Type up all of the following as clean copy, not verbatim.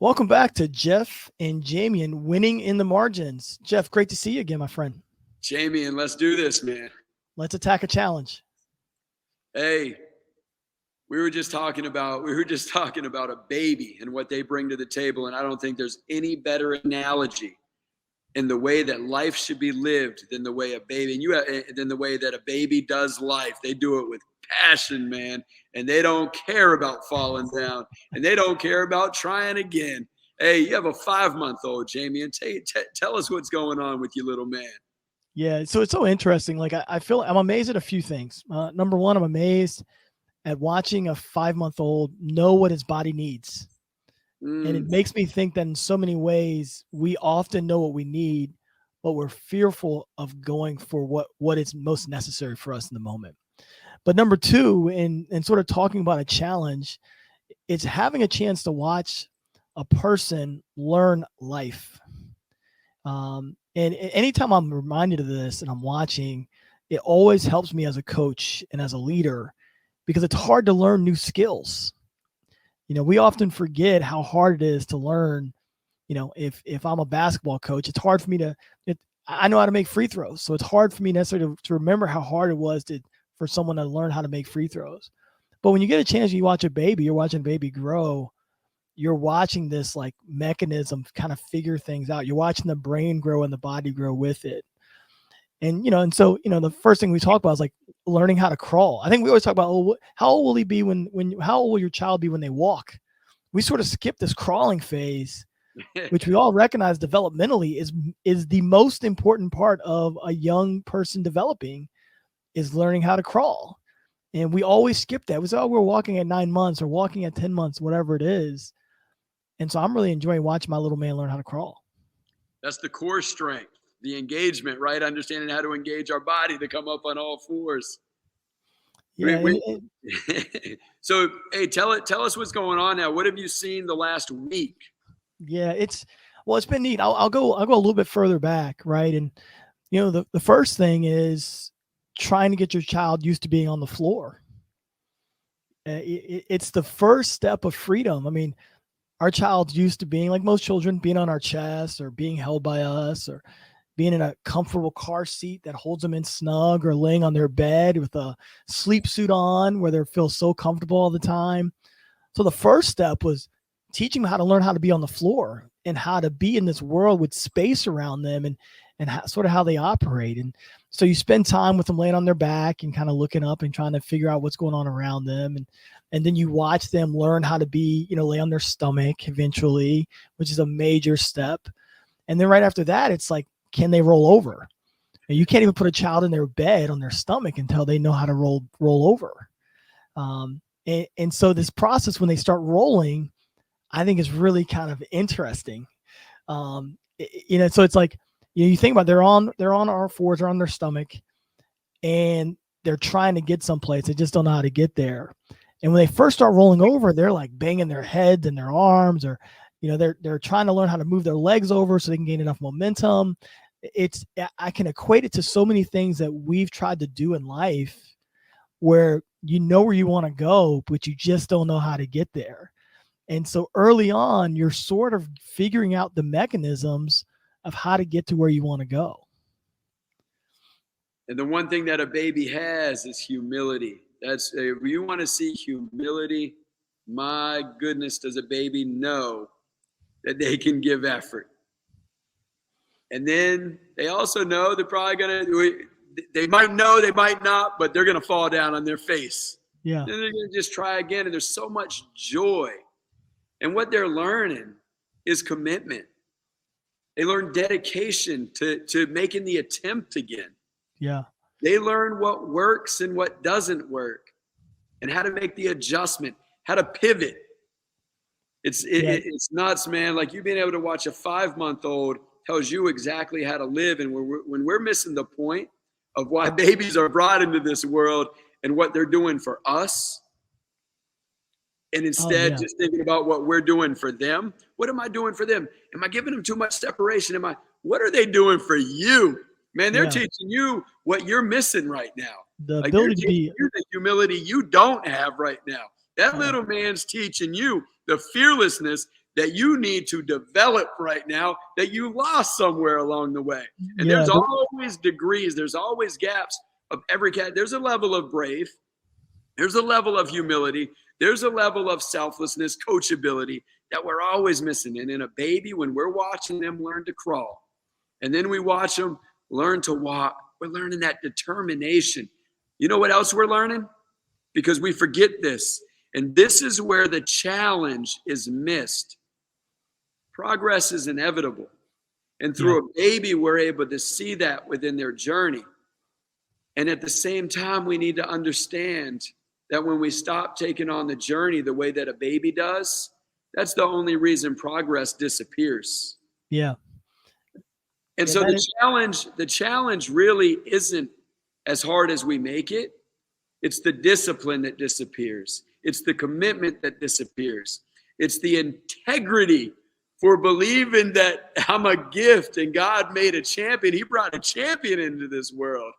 Welcome back to Jeff and Jamion winning in the margins. Jeff, great to see you again, my friend. Jamion, let's do this, man. Let's attack a challenge. Hey, we were just talking about a baby and what they bring to the table, and I don't think there's any better analogy in the way that life should be lived than the way a baby and than the way that a baby does life. They do it with passion, man, and they don't care about falling down, and they don't care about trying again. Hey, you have a 5 month old, Jamion. Tell us what's going on with you, little man. Yeah, so it's so interesting. Like I feel I'm amazed at a few things. Number one, I'm amazed at watching a 5 month old know what his body needs. And it Mm. makes me think that in so many ways, we often know what we need, but we're fearful of going for what is most necessary for us in the moment. But number two, in sort of talking about a challenge, it's having a chance to watch a person learn life. And anytime I'm reminded of this and I'm watching, it always helps me as a coach and as a leader because it's hard to learn new skills. We often forget how hard it is to learn. If I'm a basketball coach, it's hard for me I know how to make free throws. So it's hard for me necessarily to remember how hard it was for someone to learn how to make free throws. But when you get a chance, you watch a baby, you're watching a baby grow, you're watching this like mechanism kind of figure things out. You're watching the brain grow and the body grow with it. And the first thing we talk about is like learning how to crawl. I think we always talk about, oh, how old will he be how old will your child be when they walk? We sort of skip this crawling phase, which we all recognize developmentally is the most important part of a young person developing, is learning how to crawl. And we always skip that. We say, oh, we're walking at 9 months or walking at 10 months, whatever it is. And so I'm really enjoying watching my little man learn how to crawl. That's the core strength, the engagement, right? Understanding how to engage our body to come up on all fours. Yeah. So, hey, tell us what's going on now. What have you seen the last week? Yeah, it's been neat. I'll go a little bit further back, right? And the first thing is trying to get your child used to being on the floor. It's the first step of freedom. I mean, our child's used to being, like most children, being on our chest or being held by us or being in a comfortable car seat that holds them in snug, or laying on their bed with a sleep suit on where they feel so comfortable all the time. So the first step was teaching them how to learn how to be on the floor and how to be in this world with space around them, and sort of how they operate. And so you spend time with them laying on their back and kind of looking up and trying to figure out what's going on around them. And then you watch them learn how to be, lay on their stomach eventually, which is a major step. And then right after that, it's like, can they roll over? You can't even put a child in their bed on their stomach until they know how to roll over. And so this process, when they start rolling, I think is really kind of interesting. So it's like, you think about they're on our fours, they're on their stomach, and they're trying to get someplace. They just don't know how to get there. And when they first start rolling over, they're like banging their heads and their arms, or they're trying to learn how to move their legs over so they can gain enough momentum. I can equate it to so many things that we've tried to do in life, where you know where you want to go, but you just don't know how to get there. And so early on, you're sort of figuring out the mechanisms of how to get to where you want to go. And the one thing that a baby has is humility. If you want to see humility, my goodness, does a baby know that they can give effort? And then they also know they're probably they might know, they might not, but they're going to fall down on their face. Yeah. Then they're going to just try again. And there's so much joy. And what they're learning is commitment. They learn dedication to making the attempt again. Yeah. They learn what works and what doesn't work, and how to make the adjustment, how to pivot. It's nuts, man. Like, you being able to watch a 5-month-old tells you exactly how to live. And when we're missing the point of why babies are brought into this world and what they're doing for us, and instead just thinking about what we're doing for them. What am I doing for them? Am I giving them too much separation? What are they doing for you? Man, they're teaching you what you're missing right now. The ability to be the humility you don't have right now. That little man's teaching you the fearlessness that you need to develop right now that you lost somewhere along the way. And Yeah. there's always degrees, there's always gaps of every cat. There's a level of brave, there's a level of humility, there's a level of selflessness, coachability that we're always missing. And in a baby, when we're watching them learn to crawl, and then we watch them learn to walk, we're learning that determination. You know what else we're learning? Because we forget this. And this is where the challenge is missed. Progress is inevitable. And through a baby, we're able to see that within their journey. And at the same time, we need to understand that when we stop taking on the journey the way that a baby does, that's the only reason progress disappears. Yeah. And so the challenge really isn't as hard as we make it. It's the discipline that disappears. It's the commitment that disappears. It's the integrity for believing that I'm a gift and God made a champion. He brought a champion into this world.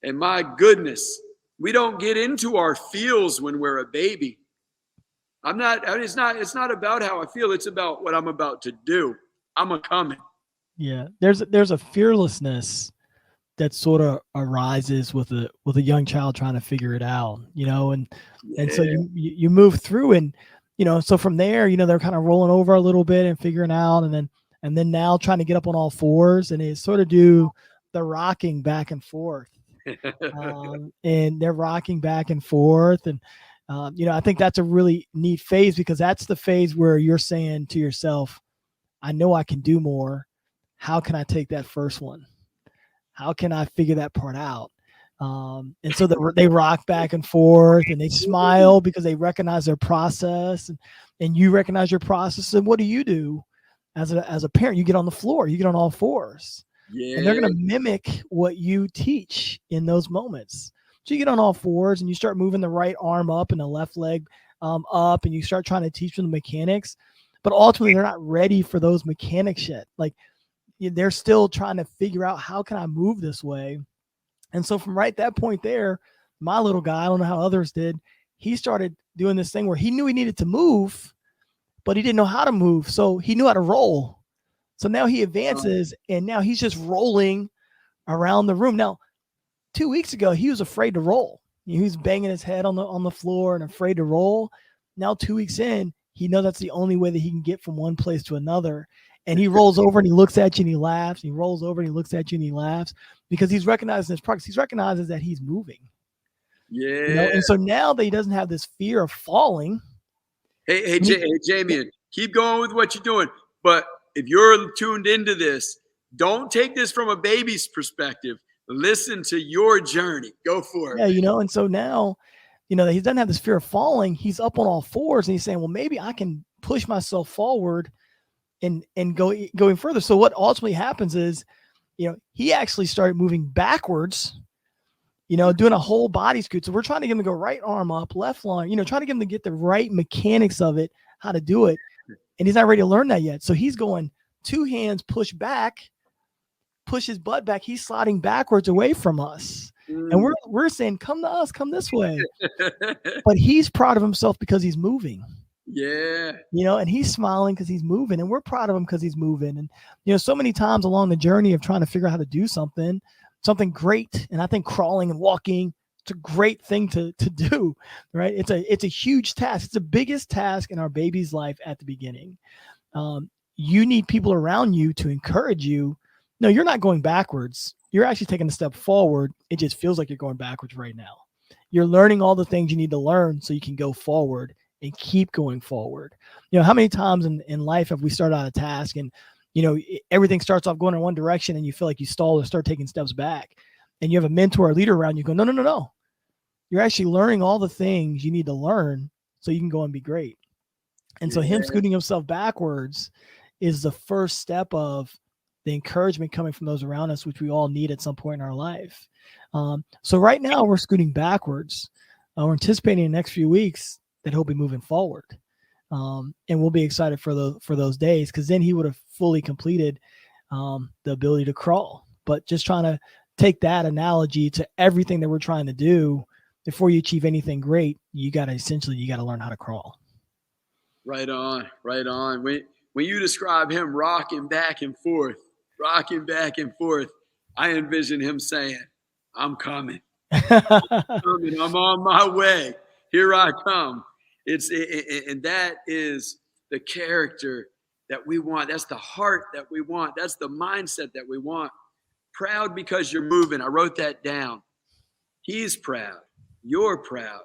And my goodness, we don't get into our feels when we're a baby. It's not about how I feel. It's about what I'm about to do. I'm a coming. Yeah. There's a fearlessness that sort of arises with a young child trying to figure it out, and so you move through, and so from there, they're kind of rolling over a little bit and figuring out, and then now trying to get up on all fours, and they sort of do the rocking back and forth, and they're rocking back and forth, and I think that's a really neat phase, because that's the phase where you're saying to yourself, I know I can do more. How can I take that first one? How can I figure that part out? And so they rock back and forth, and they smile because they recognize their process, and you recognize your process. And what do? As a parent, you get on the floor, you get on all fours, and they're going to mimic what you teach in those moments. So you get on all fours and you start moving the right arm up and the left leg up, and you start trying to teach them the mechanics, but ultimately they're not ready for those mechanics yet. Like, they're still trying to figure out, how can I move this way? And so from right that point there, my little guy, I don't know how others did, he started doing this thing where he knew he needed to move, but he didn't know how to move. So he knew how to roll. So now he advances, and now he's just rolling around the room. Now, 2 weeks ago, he was afraid to roll. He was banging his head on the floor and afraid to roll. Now, 2 weeks in, he knows that's the only way that he can get from one place to another. And he rolls over and he looks at you and he laughs. He rolls over and he looks at you and he laughs, because he's recognizing his progress. He recognizes that he's moving. Yeah. And so now that he doesn't have this fear of falling. Hey, Jamion, keep going with what you're doing. But if you're tuned into this, don't take this from a baby's perspective. Listen to your journey. Go for it. Yeah, and so now, that he doesn't have this fear of falling. He's up on all fours and he's saying, well, maybe I can push myself forward and going further. So what ultimately happens is, he actually started moving backwards, doing a whole body scoot. So we're trying to get him to go right arm up, left arm, trying to get him to get the right mechanics of it, how to do it. And he's not ready to learn that yet. So he's going 2 hands, push back, push his butt back. He's sliding backwards away from us. And we're saying, come to us, come this way. But he's proud of himself because he's moving. Yeah. And he's smiling because he's moving, and we're proud of him because he's moving. And, so many times along the journey of trying to figure out how to do something great. And I think crawling and walking, it's a great thing to do, right? It's a huge task. It's the biggest task in our baby's life at the beginning. You need people around you to encourage you. No, you're not going backwards. You're actually taking a step forward. It just feels like you're going backwards right now. You're learning all the things you need to learn so you can go forward and keep going forward. How many times in life have we started on a task and, everything starts off going in one direction and you feel like you stall or start taking steps back, and you have a mentor or leader around you go, no. You're actually learning all the things you need to learn so you can go and be great. And so him scooting himself backwards is the first step of the encouragement coming from those around us, which we all need at some point in our life. So right now we're scooting backwards. We're anticipating in the next few weeks that he'll be moving forward. And we'll be excited for those days, because then he would have fully completed the ability to crawl. But just trying to take that analogy to everything that we're trying to do, before you achieve anything great, you got to learn how to crawl. Right on, right on. When you describe him rocking back and forth, I envision him saying, "I'm coming. I'm on my way. Here I come." And that is the character that we want. That's the heart that we want. That's the mindset that we want. Proud because you're moving. I wrote that down. He's proud. You're proud.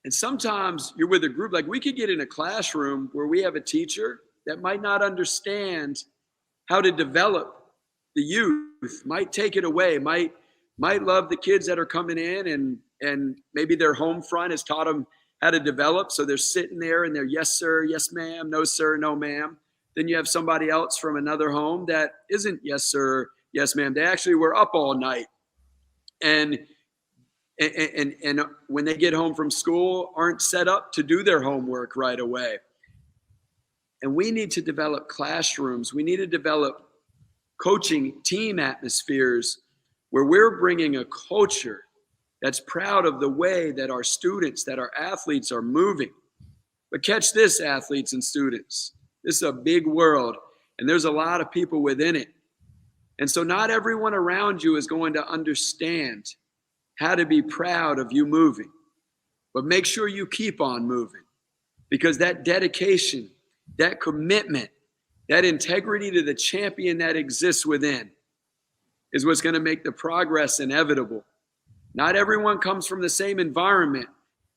And sometimes you're with a group, like we could get in a classroom where we have a teacher that might not understand how to develop the youth, might take it away, might love the kids that are coming in, and maybe their home front has taught them how to develop. So they're sitting there and they're, yes, sir, yes, ma'am, no, sir, no, ma'am. Then you have somebody else from another home that isn't yes, sir, yes, ma'am. They actually were up all night. And when they get home from school, aren't set up to do their homework right away. And we need to develop classrooms. We need to develop coaching team atmospheres where we're bringing a culture that's proud of the way that our students, that our athletes are moving. But catch this, athletes and students. This is a big world, and there's a lot of people within it. And so not everyone around you is going to understand how to be proud of you moving. But make sure you keep on moving, because that dedication, that commitment, that integrity to the champion that exists within is what's going to make the progress inevitable. Not everyone comes from the same environment,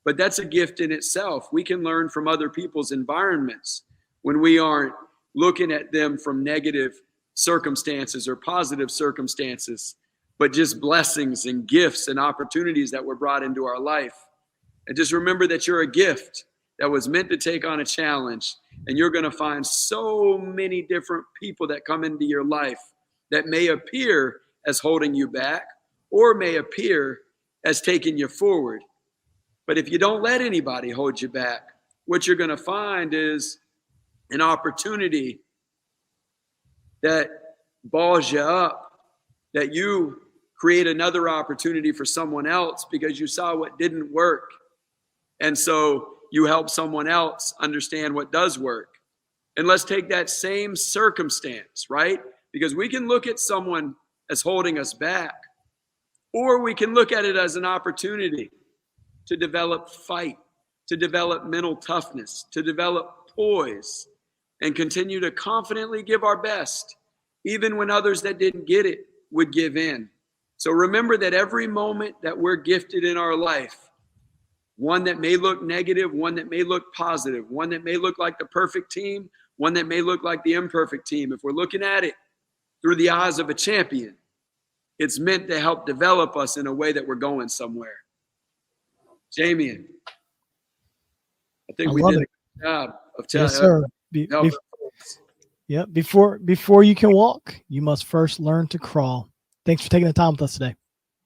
but that's a gift in itself. We can learn from other people's environments when we aren't looking at them from negative circumstances or positive circumstances, but just blessings and gifts and opportunities that were brought into our life. And just remember that you're a gift that was meant to take on a challenge. And you're going to find so many different people that come into your life that may appear as holding you back or may appear as taking you forward. But if you don't let anybody hold you back, what you're going to find is an opportunity that balls you up, that you create another opportunity for someone else because you saw what didn't work. And so you help someone else understand what does work. And let's take that same circumstance, right? Because we can look at someone as holding us back, or we can look at it as an opportunity to develop fight, to develop mental toughness, to develop poise, and continue to confidently give our best, even when others that didn't get it would give in. So remember that every moment that we're gifted in our life, one that may look negative, one that may look positive, one that may look like the perfect team, one that may look like the imperfect team. If we're looking at it through the eyes of a champion, it's meant to help develop us in a way that we're going somewhere. Jamion, I think we did a good job of telling. Yes, sir. Before you can walk, you must first learn to crawl. Thanks for taking the time with us today.